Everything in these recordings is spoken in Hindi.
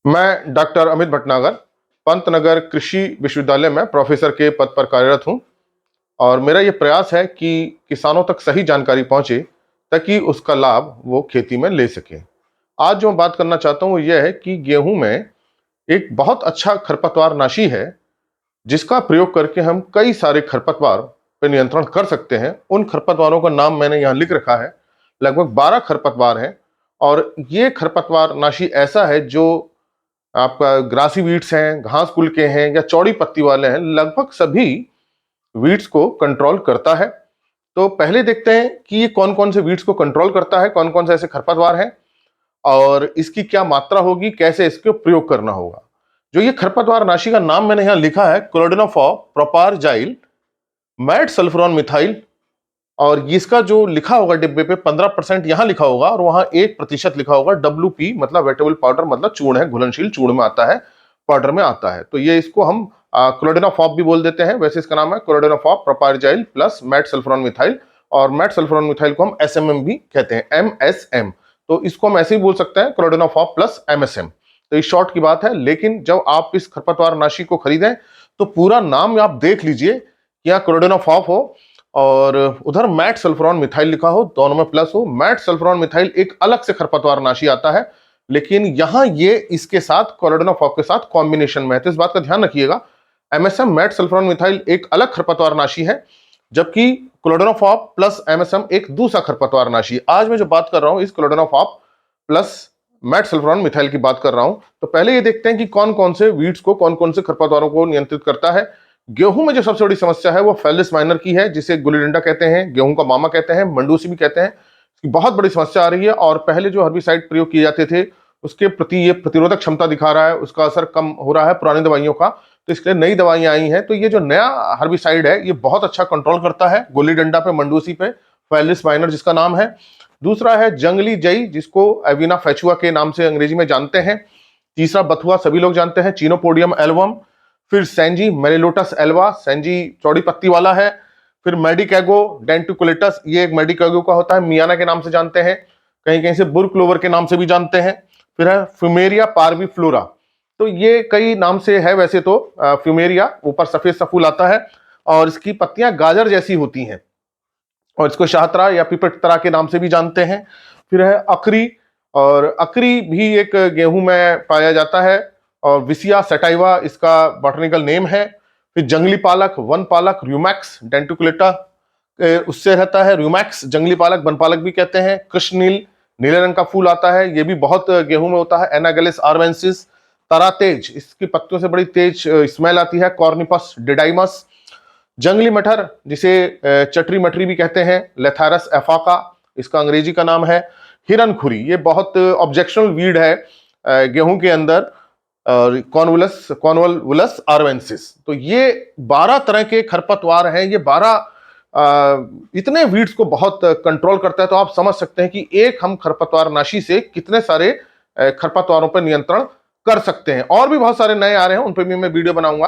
मैं डॉक्टर अमित भटनागर पंतनगर कृषि विश्वविद्यालय में प्रोफेसर के पद पर कार्यरत हूं और मेरा ये प्रयास है कि किसानों तक सही जानकारी पहुंचे ताकि उसका लाभ वो खेती में ले सकें। आज जो मैं बात करना चाहता हूं वो ये है कि गेहूं में एक बहुत अच्छा खरपतवार नाशी है जिसका प्रयोग करके हम कई सारे खरपतवार पर नियंत्रण कर सकते हैं। उन खरपतवारों का नाम मैंने यहाँ लिख रखा है। लगभग 12 खरपतवार हैं और ये खरपतवार नाशी ऐसा है जो आपका ग्रासी वीड्स हैं, घास कुल के हैं या चौड़ी पत्ती वाले हैं, लगभग सभी वीड्स को कंट्रोल करता है। तो पहले देखते हैं कि ये कौन कौन से वीड्स को कंट्रोल करता है, कौन कौन से ऐसे खरपतवार हैं और इसकी क्या मात्रा होगी, कैसे इसके प्रयोग करना होगा। जो ये खरपतवार नाशी का नाम मैंने यहाँ लिखा है क्लोरोडेनाफॉर प्रोपारजाइल मैट सल्फ्यूरॉन मिथाइल, और इसका जो लिखा होगा डिब्बे पे 15% यहाँ लिखा होगा और वहां 1% लिखा होगा WP, मतलब वेटेबल पाउडर, मतलब चूर्ण है, घुलनशील चूर्ण में आता है, पाउडर में आता है। तो ये इसको हम क्लोरोडेनाफॉप भी बोल देते हैं। वैसे इसका नाम है क्लोरोडेनाफॉप प्रोपारजाइल प्लस मैट सल्फ्यूरॉन मिथाइल, और मैट सल्फ्यूरॉन मिथाइल को हम SMM भी कहते हैं, MSM। तो इसको हम ऐसे ही बोल सकते हैं, क्लोरोडेनाफॉप प्लस MSM। तो ये शॉर्ट की बात है, लेकिन जब आप इस खरपतवार नाशी को खरीदें तो पूरा नाम आप देख लीजिए कि यहाँ क्लोरोडेनाफॉप हो और उधर मैट सल्फ्यूरॉन मिथाइल लिखा हो, दोनों में प्लस हो। मैट सल्फ्यूरॉन मिथाइल एक अलग से खरपतवार नाशी आता है, लेकिन यहां ये इसके साथ क्लोरोडेनाफॉप के साथ कॉम्बिनेशन में है, तो इस बात का ध्यान रखिएगा। MSM मैट सल्फ्यूरॉन मिथाइल एक अलग खरपतवार नाशी है, जबकि क्लोरोडेनाफॉप प्लस MSM एक दूसरा खरपतवार नाशी है। आज मैं जो बात कर रहा हूं इस क्लोरोडेनाफॉप प्लस मैट सल्फ्यूरॉन मिथाइल की बात कर रहा हूं। तो पहले ये देखते हैं कि कौन कौन से वीड्स को, कौन कौन से खरपतवारों को नियंत्रित करता है। गेहूं में जो सबसे बड़ी समस्या है वो फेलिस माइनर की है, जिसे गुल्ली डंडा कहते हैं, गेहूं का मामा कहते हैं, मंडूसी भी कहते हैं। इसकी बहुत बड़ी समस्या आ रही है और पहले जो हर्बिसाइड प्रयोग किए जाते थे उसके प्रति ये प्रतिरोधक क्षमता दिखा रहा है, उसका असर कम हो रहा है पुरानी दवाइयों का। तो इसके लिए नई दवाइयां आई हैं। तो ये जो नया हर्बिसाइड है ये बहुत अच्छा कंट्रोल करता है गुल्ली डंडा पे, मंडूसी पे, फेलिस माइनर जिसका नाम है। दूसरा है जंगली जई, जिसको एविना फेचुआ के नाम से अंग्रेजी में जानते हैं। तीसरा बथुआ सभी लोग जानते हैं, चीनोपोडियम एल्बम। फिर सैंजी मेलिलोटस एल्वा, सैंजी चौड़ी पत्ती वाला है। फिर मेडिकैगो डेंटिकुलेटस, ये एक मेडिकैगो का होता है, मियाना के नाम से जानते हैं, कहीं कहीं से बुर क्लोवर के नाम से भी जानते हैं। फिर है फ्यूमेरिया पार्विफ्लोरा, तो ये कई नाम से है वैसे तो। फ्यूमेरिया ऊपर सफेद सा फूल आता है और इसकी पत्तियां गाजर जैसी होती हैं, और इसको शाहतरा या पिपटतरा के नाम से भी जानते हैं। फिर है अकरी, और अकरी भी एक गेहूं में पाया जाता है, और विसिया सटाइवा इसका बॉटनिकल नेम है। फिर जंगली पालक, वन पालक, र्यूमैक्स डेंटिकुलेटा उससे रहता है, र्यूमैक्स जंगली पालक, वन पालक भी कहते हैं। कृष्णनील, नीले रंग का फूल आता है, ये भी बहुत गेहूं में होता है। एनागेलिस आर्वेंसिस, तरातेज, इसकी पत्तियों से बड़ी तेज स्मेल आती है। कॉर्निपस डिडाइमस, जंगली मटर जिसे चटरी मटरी भी कहते हैं, लेथारस एफाका इसका अंग्रेजी का नाम है। हिरनखुरी, ये बहुत ऑब्जेक्शनल वीड है गेहूं के अंदर, और कॉन्वोलवुलस आर्वेंसिस। तो ये 12 तरह के खरपतवार हैं। ये 12 इतने वीड्स को बहुत कंट्रोल करता है। तो आप समझ सकते हैं कि एक हम खरपतवार नाशी से कितने सारे खरपतवारों पर नियंत्रण कर सकते हैं। और भी बहुत सारे नए आ रहे हैं, उन पर भी मैं वीडियो बनाऊंगा।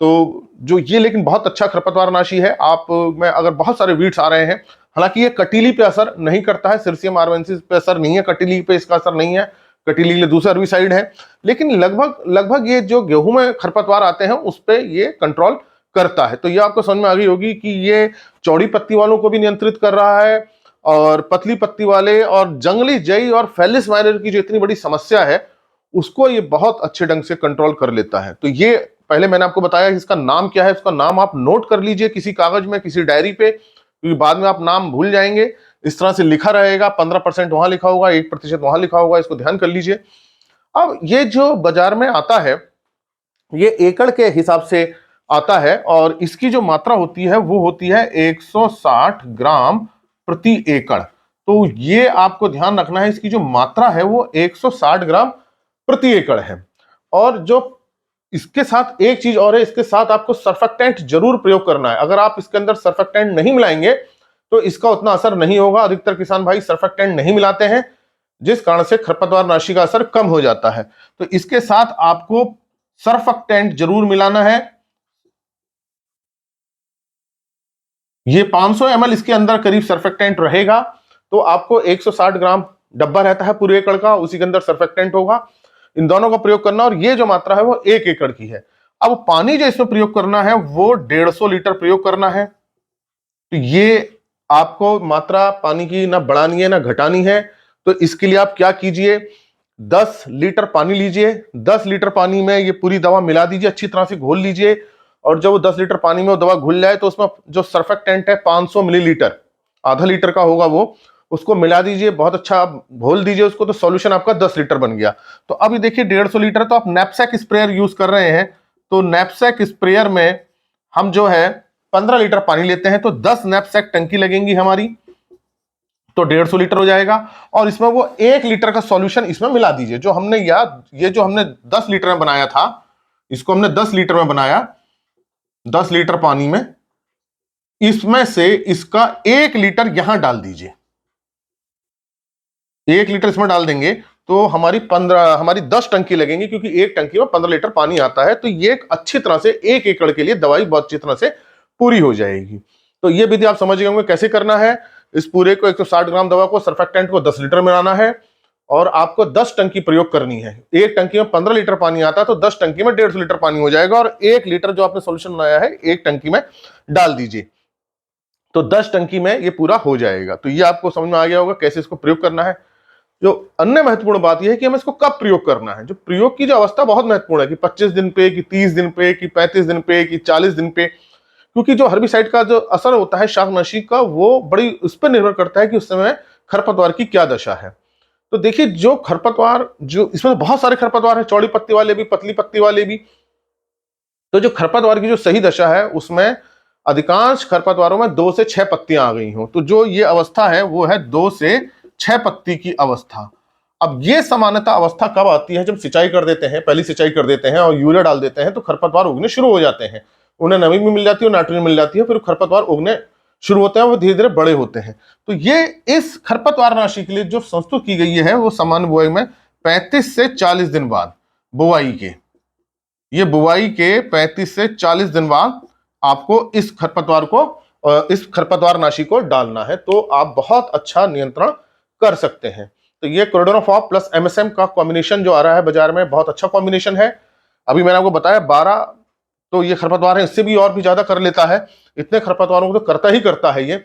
तो जो ये लेकिन बहुत अच्छा खरपतवार नाशी है। आप में अगर बहुत सारे वीड्स आ रहे हैं, हालांकि ये कटीली पे असर नहीं करता है, सिरसियम आर्वेंसिस पे असर नहीं है, कटीली पे इसका असर नहीं है, कटीली के लिए दूसरा हर्बिसाइड है। लेकिन लगभग लगभग ये जो गेहूं में खरपतवार आते हैं उस पे ये कंट्रोल करता है। तो ये आपको समझ में आ गई होगी कि ये चौड़ी पत्ती वालों को भी नियंत्रित कर रहा है, और पतली पत्ती वाले और जंगली जई और फेलिस माइनर की जो इतनी बड़ी समस्या है उसको ये बहुत अच्छे ढंग से कंट्रोल कर लेता है। तो ये पहले मैंने आपको बताया इसका नाम क्या है, उसका नाम आप नोट कर लीजिए किसी कागज में, किसी डायरी पे, क्योंकि बाद में आप नाम भूल जाएंगे। इस तरह से लिखा रहेगा, 15% वहां लिखा होगा, 1% वहां लिखा होगा, इसको ध्यान कर लीजिए। अब ये जो बाजार में आता है ये एकड़ के हिसाब से आता है, और इसकी जो मात्रा होती है वो होती है 160 ग्राम प्रति एकड़। तो ये आपको ध्यान रखना है, इसकी जो मात्रा है वो 160 ग्राम प्रति एकड़ है। और जो इसके साथ एक चीज और है, इसके साथ आपको सर्फेक्टेंट जरूर प्रयोग करना है। अगर आप इसके अंदर सर्फेक्टेंट नहीं मिलाएंगे तो इसका उतना असर नहीं होगा। अधिकतर किसान भाई सर्फेक्टेंट नहीं मिलाते हैं, जिस कारण से खरपतवार नाशी का असर कम हो जाता है। तो इसके साथ आपको सर्फेक्टेंट जरूर मिलाना है। ये 500 ml इसके अंदर करीब सर्फेक्टेंट रहेगा। तो आपको 160 ग्राम डब्बा रहता है पूरे एकड़ का, उसी के अंदर सर्फेक्टेंट होगा। इन दोनों का प्रयोग करना, और ये जो मात्रा है वो 1 एकड़ की है। अब पानी जो इसमें प्रयोग करना है वो 150 लीटर प्रयोग करना है। तो ये आपको मात्रा पानी की ना बढ़ानी है ना घटानी है। तो इसके लिए आप क्या कीजिए, 10 लीटर पानी लीजिए, 10 लीटर पानी में ये पूरी दवा मिला दीजिए, अच्छी तरह से घोल लीजिए। और जब वो 10 लीटर पानी में वो दवा घुल जाए तो उसमें जो सर्फेक्टेंट है 500 मिलीलीटर, आधा लीटर का होगा वो, उसको मिला दीजिए, बहुत अच्छा घोल दीजिए उसको। तो सॉल्यूशन आपका 10 लीटर बन गया। तो अब ये देखिए 150 लीटर, तो आप नैपसैक स्प्रेयर यूज कर रहे हैं, तो नैपसैक स्प्रेयर में हम जो है 15 लीटर पानी लेते हैं, तो 10 नैपसैक टंकी लगेंगी हमारी, तो 150 लीटर हो जाएगा। और इसमें वो 1 लीटर का सॉल्यूशन इसमें मिला दीजिए, जो हमने ये जो हमने 10 लीटर में बनाया था, इसको हमने 10 लीटर में बनाया, 10 लीटर पानी में, इसमें से इसका 1 लीटर यहां डाल दीजिए। 1 लीटर इसमें डाल देंगे तो हमारी 10 टंकी लगेंगी, क्योंकि एक टंकी में 15 लीटर पानी आता है। तो ये अच्छी तरह से 1 एकड़ के लिए दवाई बहुत अच्छी तरह से पूरी हो जाएगी। तो ये विधि आप समझ गए होंगे कैसे करना है। इस पूरे को 160 ग्राम दवा को, सर्फेक्टेंट को 10 लीटर में मिलाना है, और आपको 10 टंकी प्रयोग करनी है। एक टंकी में 15 लीटर पानी आता है, तो 10 टंकी में 150 लीटर पानी हो जाएगा, और 1 लीटर जो आपने सोल्यूशन बनाया है एक टंकी में डाल दीजिए, तो 10 टंकी में ये पूरा हो जाएगा। तो ये आपको समझ में आ गया होगा कैसे इसको प्रयोग करना है। जो अन्य महत्वपूर्ण बात यह है कि हमें इसको कब प्रयोग करना है। जो प्रयोग की जो अवस्था बहुत महत्वपूर्ण है, कि 25 दिन पे, कि 30 दिन पे, कि 35 दिन पे, कि 40 दिन पे, क्योंकि जो हर्बिसाइड का जो असर होता है शाकनाशी का, वो बड़ी उस पर निर्भर करता है कि उस समय खरपतवार की क्या दशा है। तो देखिए जो खरपतवार, जो इसमें बहुत सारे खरपतवार है, चौड़ी पत्ती वाले भी, पतली पत्ती वाले भी। तो जो खरपतवार की जो सही दशा है, उसमें अधिकांश खरपतवारों में 2 से 6 पत्तियां आ गई हों। तो जो ये अवस्था है वो है 2 से 6 पत्ती की अवस्था। अब ये सामान्यतः अवस्था कब आती है, जब सिंचाई कर देते हैं, पहली सिंचाई कर देते हैं और यूरिया डाल देते हैं, तो खरपतवार उगने शुरू हो जाते हैं। उन्हें नमी भी मिल जाती है, नाइट्रोजन मिल जाती है, फिर खरपतवार उगने शुरू होते हैं, वो धीरे धीरे बड़े होते हैं। तो ये इस खरपतवार नाशी के लिए जो संस्तुत की गई है, वो सामान्य बुआई में 35 से 40 दिन बाद बुआई के, ये बुआई के 35 से 40 दिन बाद आपको इस खरपतवार नाशी को डालना है, तो आप बहुत अच्छा नियंत्रण कर सकते हैं। तो ये क्लोरोडोफॉप प्लस एमएसएम का कॉम्बिनेशन जो आ रहा है बाजार में, बहुत अच्छा कॉम्बिनेशन है। अभी मैंने आपको बताया 12 तो ये खरपतवार है, इससे भी और भी ज्यादा कर लेता है। इतने खरपतवारों को तो करता ही करता है ये।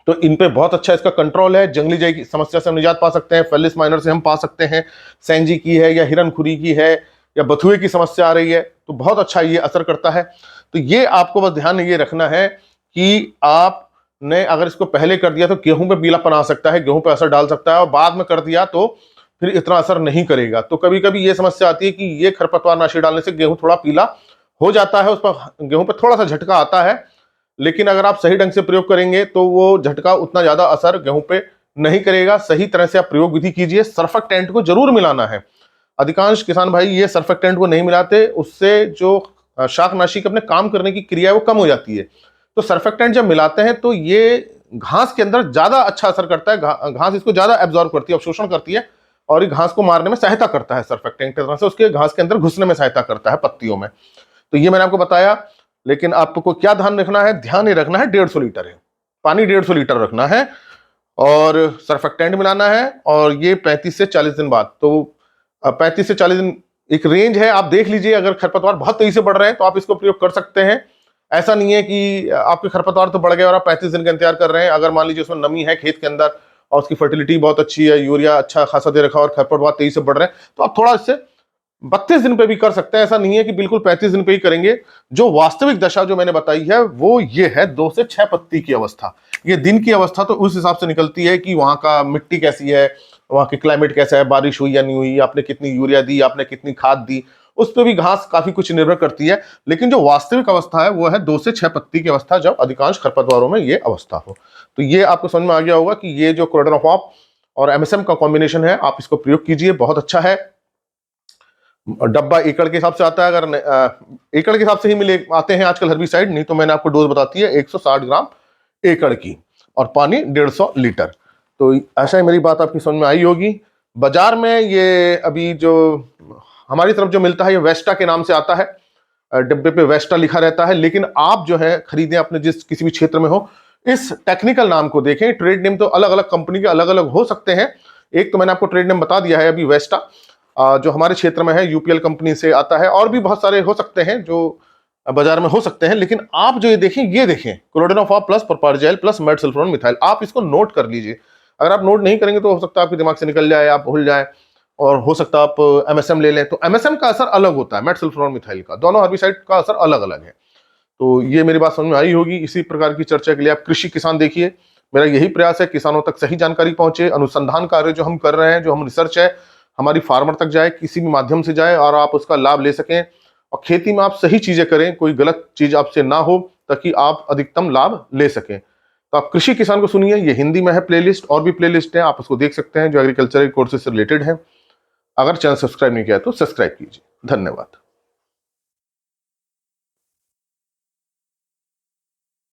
तो इन पे बहुत अच्छा इसका कंट्रोल है। जंगली जय की समस्या से हम निजात पा सकते हैं, फेलिस माइनर से हम पा सकते हैं, सैंजी की है या हिरनखुरी की है या बथुए की समस्या आ रही है, तो बहुत अच्छा ये असर करता है। तो ये आपको बस ध्यान ये रखना है कि आपने अगर इसको पहले कर दिया तो गेहूं पे पीलापन आ सकता है, गेहूं पे असर डाल सकता है, और बाद में कर दिया तो फिर इतना असर नहीं करेगा। तो कभी कभी ये समस्या आती है कि ये खरपतवार नाशी डालने से गेहूं थोड़ा पीला हो जाता है, उस पर गेहूं पे थोड़ा सा झटका आता है, लेकिन अगर आप सही ढंग से प्रयोग करेंगे तो वो झटका उतना ज्यादा असर गेहूं पे नहीं करेगा। सही तरह से आप प्रयोग विधि कीजिए। सर्फेक्टेंट को जरूर मिलाना है। अधिकांश किसान भाई ये सर्फेक्टेंट को नहीं मिलाते, उससे जो शाकनाशी के अपने काम करने की क्रिया है वो कम हो जाती है। तो सर्फेक्टेंट जब मिलाते हैं तो ये घास के अंदर ज्यादा अच्छा असर करता है, घास इसको ज्यादा एब्जॉर्ब करती है, अवशोषण करती है, और ये घास को मारने में सहायता करता है। सर्फेक्टेंट की तरह से उसके घास के अंदर घुसने में सहायता करता है, पत्तियों में। तो ये मैंने आपको बताया। लेकिन आपको क्या ध्यान रखना है, ध्यान ये रखना है 150 लीटर है पानी, 150 लीटर रखना है, और सर्फेक्टेंट मिलाना है, और ये 35 से 40 दिन बाद। तो 35 से 40 दिन एक रेंज है, आप देख लीजिए। अगर खरपतवार बहुत तेजी से बढ़ रहे हैं तो आप इसको प्रयोग कर सकते हैं। ऐसा नहीं है कि आपके खरपतवार तो बढ़ गए और आप 35 दिन का इंतजार कर रहे हैं। अगर मान लीजिए उसमें नमी है खेत के अंदर और उसकी फर्टिलिटी बहुत अच्छी है, यूरिया अच्छा खासा दे रखा और खरपतवार तेजी से बढ़ रहे हैं, तो आप थोड़ा इससे 32 दिन पे भी कर सकते हैं। ऐसा नहीं है कि बिल्कुल 35 दिन पे ही करेंगे। जो वास्तविक दशा जो मैंने बताई है वो ये है 2 से 6 पत्ती की अवस्था। ये दिन की अवस्था तो उस हिसाब से निकलती है कि वहां का मिट्टी कैसी है, वहां की क्लाइमेट कैसा है, बारिश हुई या नहीं हुई, आपने कितनी यूरिया दी, आपने कितनी खाद दी, उस पर भी घास काफी कुछ निर्भर करती है। लेकिन जो वास्तविक अवस्था है वो है 2 से 6 पत्ती की अवस्था, जब अधिकांश खरपतवारों में ये अवस्था हो। तो ये आपको समझ में आ गया होगा कि ये जो क्लोरोडोफॉप और एमएसएम का कॉम्बिनेशन है, आप इसको प्रयोग कीजिए, बहुत अच्छा है। डब्बा एकड़ के हिसाब से आता है, अगर एकड़ के हिसाब से ही मिले आते हैं आजकल हर्बिसाइड, नहीं तो मैंने आपको डोज बताती है 160 ग्राम एकड़ की, और पानी 150 लीटर। तो ऐसा ही मेरी बात आपकी समझ में आई होगी। बाजार में ये अभी जो हमारी तरफ जो मिलता है ये वेस्टा के नाम से आता है, डिब्बे पे वेस्टा लिखा रहता है। लेकिन आप जो है खरीदें अपने जिस किसी भी क्षेत्र में हो, इस टेक्निकल नाम को देखें। ट्रेड नेम तो अलग अलग कंपनी के अलग अलग हो सकते हैं। एक तो मैंने आपको ट्रेड नेम बता दिया है अभी, वेस्टा। जो हमारे क्षेत्र में है यूपीएल कंपनी से आता है, और भी बहुत सारे हो सकते हैं जो बाजार में हो सकते हैं, लेकिन आप जो ये देखें clodinafop plus propargyl plus metsulfuron methyl, आप इसको नोट कर लीजिए। अगर आप नोट नहीं करेंगे तो हो सकता है आपके दिमाग से निकल जाए, आप भूल जाए, और हो सकता है आप एमएसएम ले लें, तो एमएसएम का असर अलग होता है, मेड सल्फोन मिथाइल का, दोनों हर्बिसाइड का असर अलग अलग है। तो ये मेरी बात समझ में आई होगी। इसी प्रकार की चर्चा के लिए आप कृषि किसान देखिए। मेरा यही प्रयास है किसानों तक सही जानकारी पहुंचे, अनुसंधान कार्य जो हम कर रहे हैं, जो हम रिसर्च है हमारी फार्मर तक जाए, किसी भी माध्यम से जाए और आप उसका लाभ ले सकें, और खेती में आप सही चीजें करें, कोई गलत चीज आपसे ना हो, ताकि आप अधिकतम लाभ ले सकें। तो आप कृषि किसान को सुनिए, ये हिंदी में है प्लेलिस्ट, और भी प्लेलिस्ट है, आप उसको देख सकते हैं जो एग्रीकल्चरल कोर्सेज से रिलेटेड है। अगर चैनल सब्सक्राइब नहीं किया तो सब्सक्राइब कीजिए। धन्यवाद।